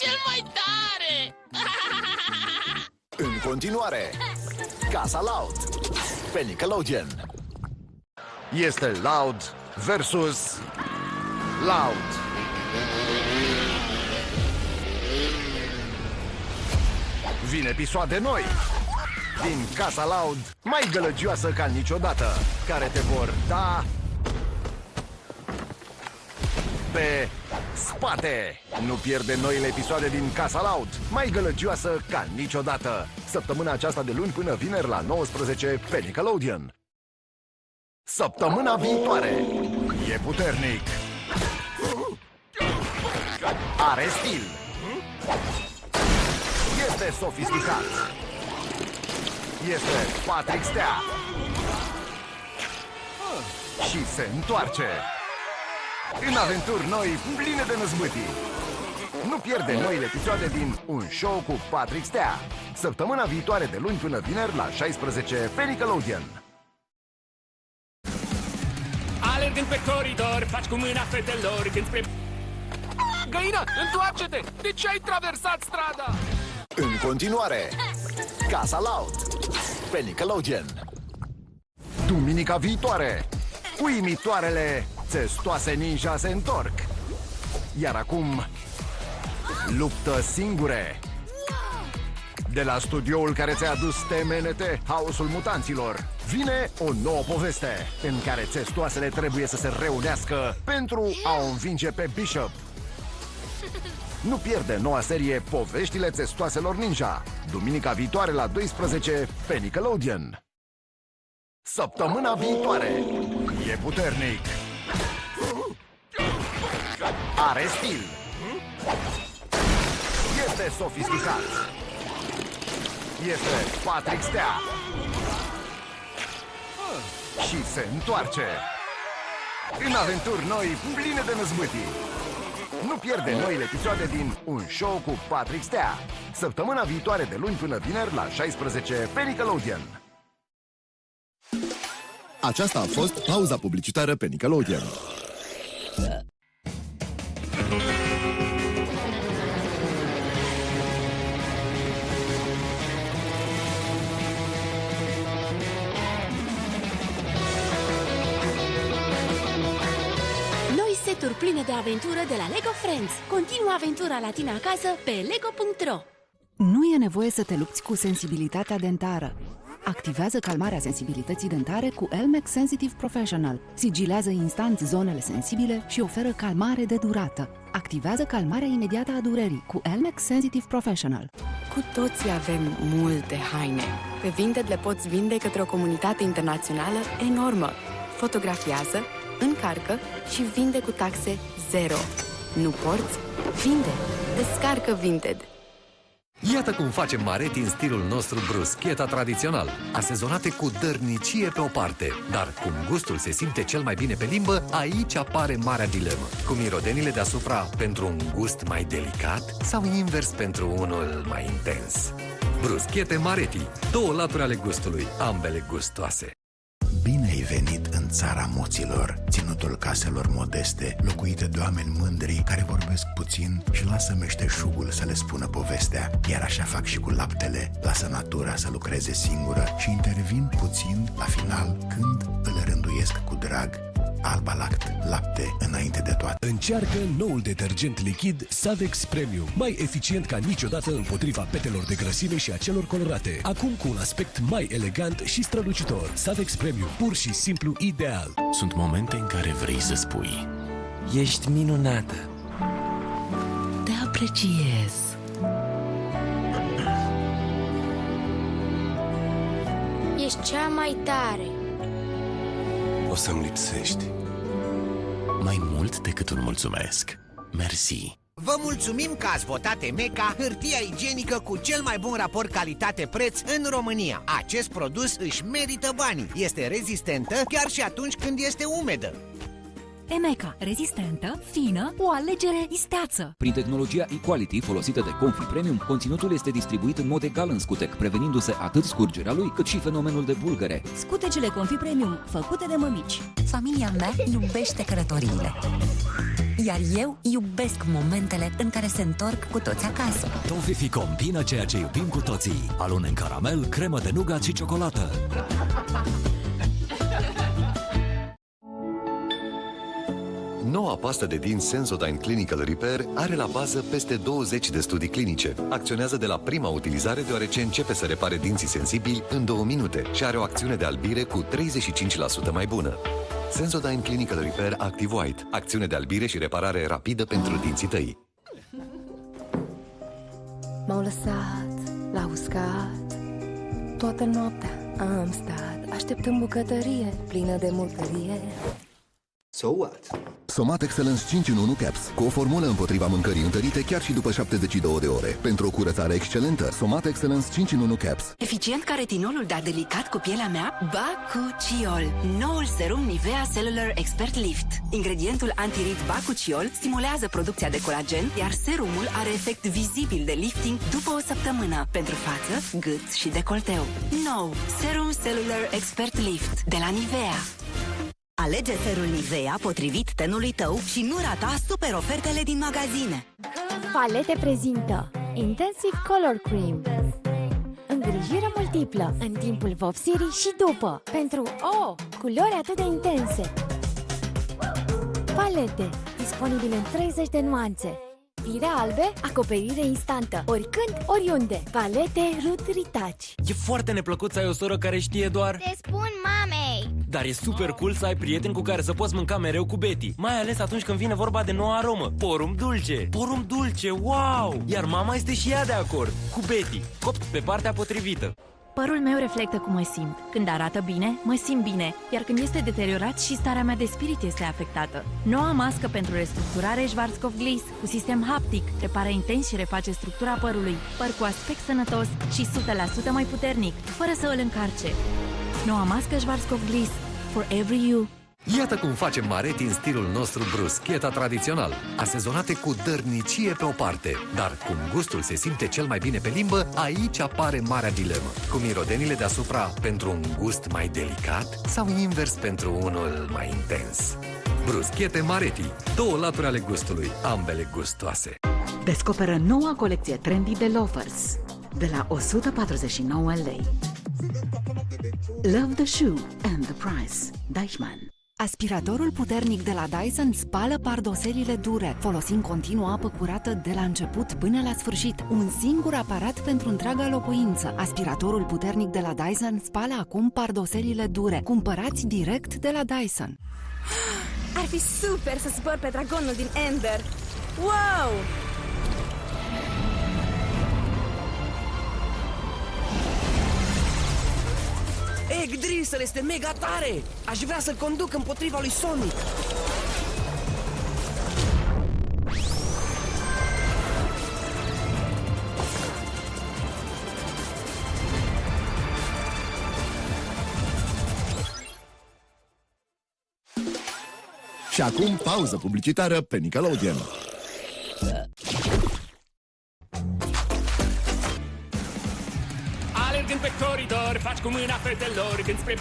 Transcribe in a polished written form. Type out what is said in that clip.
cel mai tare! În continuare, Casa Loud pe Nickelodeon. Este Loud versus Loud. Vin episoade noi din Casa Loud, mai gălăgioasă ca niciodată, care te vor da pe spate. Nu pierde noile episoade din Casa Loud, mai gălăgioasă ca niciodată. Săptămâna aceasta de luni până vineri la 19 pe Nickelodeon. Săptămâna viitoare e puternic, are stil, este sofisticat, este Patrick Stea și se întoarce în aventuri noi pline de năzbâtii. Nu pierde noile episoade din Un show cu Patrick Stea, săptămâna viitoare de luni până vineri la 16 pe Nickelodeon. Alergând pe coridor, faci cu mâna fetelor când spre... Găină, întoarce-te! De ce ai traversat strada? În continuare, Casa Loud pe Nickelodeon. Duminica viitoare, uimitoarele țestoase ninja se întorc. Iar acum, luptă singure. De la studioul care ți-a adus TMNT, Haosul Mutanților, vine o nouă poveste în care țestoasele trebuie să se reunească pentru a o învinge pe Bishop. Nu pierde noua serie Poveștile țestoaselor ninja, duminica viitoare la 12 pe Nickelodeon. Săptămâna viitoare e puternic, are stil, este sofisticat, este Patrick Stea și se întoarce în aventuri noi pline de năzbâtii. Nu pierde noile episoade din Un show cu Patrick Stea, săptămâna viitoare de luni până vineri la 16 pe Nickelodeon. Aceasta a fost pauza publicitară pe Nickelodeon. Seturi pline de aventură de la Lego Friends. Continuă aventura la tine acasă pe lego.ro. Nu e nevoie să te lupți cu sensibilitatea dentară. Activează calmarea sensibilității dentare cu Elmex Sensitive Professional. Sigilează instant zonele sensibile și oferă calmare de durată. Activează calmarea imediată a durerii cu Elmex Sensitive Professional. Cu toții avem multe haine. Pe Vinted le poți vinde către o comunitate internațională enormă. Fotografiază, încarcă și vinde cu taxe zero. Nu porți? Vinde! Descarcă Vinted! Iată cum facem Mareti în stilul nostru bruscheta tradițional, asezonate cu dărnicie pe o parte, dar cum gustul se simte cel mai bine pe limbă, aici apare marea dilemă. Cu mirodenile deasupra pentru un gust mai delicat sau invers pentru unul mai intens. Bruschete Mareti, două laturi ale gustului, ambele gustoase. Bine ai venit în țara moților, ținutul caselor modeste, locuite de oameni mândri care vorbesc puțin și lasă meșteșugul să le spună povestea. Iar așa fac și cu laptele, lasă natura să lucreze singură și intervin puțin la final când îl rânduiesc cu drag. Alba Lact, lapte înainte de toate. Încearcă noul detergent lichid Savex Premium, mai eficient ca niciodată împotriva petelor de grăsime și a celor colorate. Acum cu un aspect mai elegant și strălucitor. Savex Premium, pur și simplu ideal. Sunt momente în care vrei să spui: ești minunată. Te apreciez. Ești cea mai tare. O să-mi lipsești. Mai mult decât un mulțumesc. Mersi. Vă mulțumim că ați votat Emeca hârtia igienică cu cel mai bun raport calitate-preț în România. Acest produs își merită banii. Este rezistentă chiar și atunci când este umedă. Emeca, rezistentă, fină, o alegere isteață. Prin tehnologia e-quality folosită de Comfy Premium, conținutul este distribuit în mod egal în scutec, prevenindu-se atât scurgerea lui, cât și fenomenul de bulgăre. Scutecele Comfy Premium, făcute de mămici. Familia mea iubește călătoriile. Iar eu iubesc momentele în care se întorc cu toți acasă. Toffifee combină ceea ce iubim cu toții. Alune în caramel, cremă de nougat și ciocolată. Noua pastă de dinți Sensodyne Clinical Repair are la bază peste 20 de studii clinice. Acționează de la prima utilizare deoarece începe să repare dinții sensibili în 2 minute și are o acțiune de albire cu 35% mai bună. Sensodyne Clinical Repair Active White. Acțiune de albire și reparare rapidă pentru dinții tăi. M-au lăsat la uscat. Toată noaptea am stat așteptând bucătărie plină de murdărie. So what? Somat Excellence 5 în 1 Caps, cu o formulă împotriva mâncării întărite chiar și după 72 de ore. Pentru o curățare excelentă, Somat Excellence 5 în 1 Caps. Eficient ca retinolul, dar delicat cu pielea mea? Bakuchiol, noul serum Nivea Cellular Expert Lift. Ingredientul antirid Bakuchiol stimulează producția de colagen, iar serumul are efect vizibil de lifting după o săptămână pentru față, gât și decolteu. Nou Serum Cellular Expert Lift de la Nivea. Alege serul Nivea potrivit tenului tău și nu rata super ofertele din magazine. Palete prezintă Intensive Color Cream, îngrijire multiplă în timpul vopsirii și după, pentru culori atât de intense. Palete disponibile în 30 de nuanțe. Fire albe, acoperire instantă, oricând, oriunde. Palete Root Retouch. E foarte neplăcut să ai o soră care știe doar... Te spun mamei! Dar e super cool să ai prieteni cu care să poți mânca mereu cu Betty. Mai ales atunci când vine vorba de noua aromă. Porumb dulce! Porumb dulce, wow! Iar mama este și ea de acord. Cu Betty, copt pe partea potrivită. Părul meu reflectă cum mă simt. Când arată bine, mă simt bine, iar când este deteriorat și starea mea de spirit este afectată. Noua mască pentru restructurare Schwarzkopf Gliss cu sistem haptic repară intens și reface structura părului. Păr cu aspect sănătos și 100% mai puternic, fără să îl încarce. Noua mască Schwarzkopf Gliss, for every you. Iată cum facem mareti în stilul nostru bruschetta tradițional, asezonate cu dărnicie pe o parte, dar cum gustul se simte cel mai bine pe limbă, aici apare marea dilemă. Cu mirodenile deasupra pentru un gust mai delicat sau invers pentru unul mai intens? Bruschette Mareti, 2 laturi ale gustului, ambele gustoase. Descoperă noua colecție trendy de loafers de la 149 lei. Love the shoe and the price. Deichmann. Aspiratorul puternic de la Dyson spală pardoselile dure, folosind continuu apă curată de la început până la sfârșit. Un singur aparat pentru întreaga locuință. Aspiratorul puternic de la Dyson spală acum pardoselile dure. Cumpărați direct de la Dyson. Ar fi super să zbor pe dragonul din Ender. Wow! Yggdrasil este mega tare! Aș vrea să-l conduc împotriva lui Sonic! Și acum pauză publicitară pe Nickelodeon. Alergând pe coridor, faci cu mâna fetelor când spre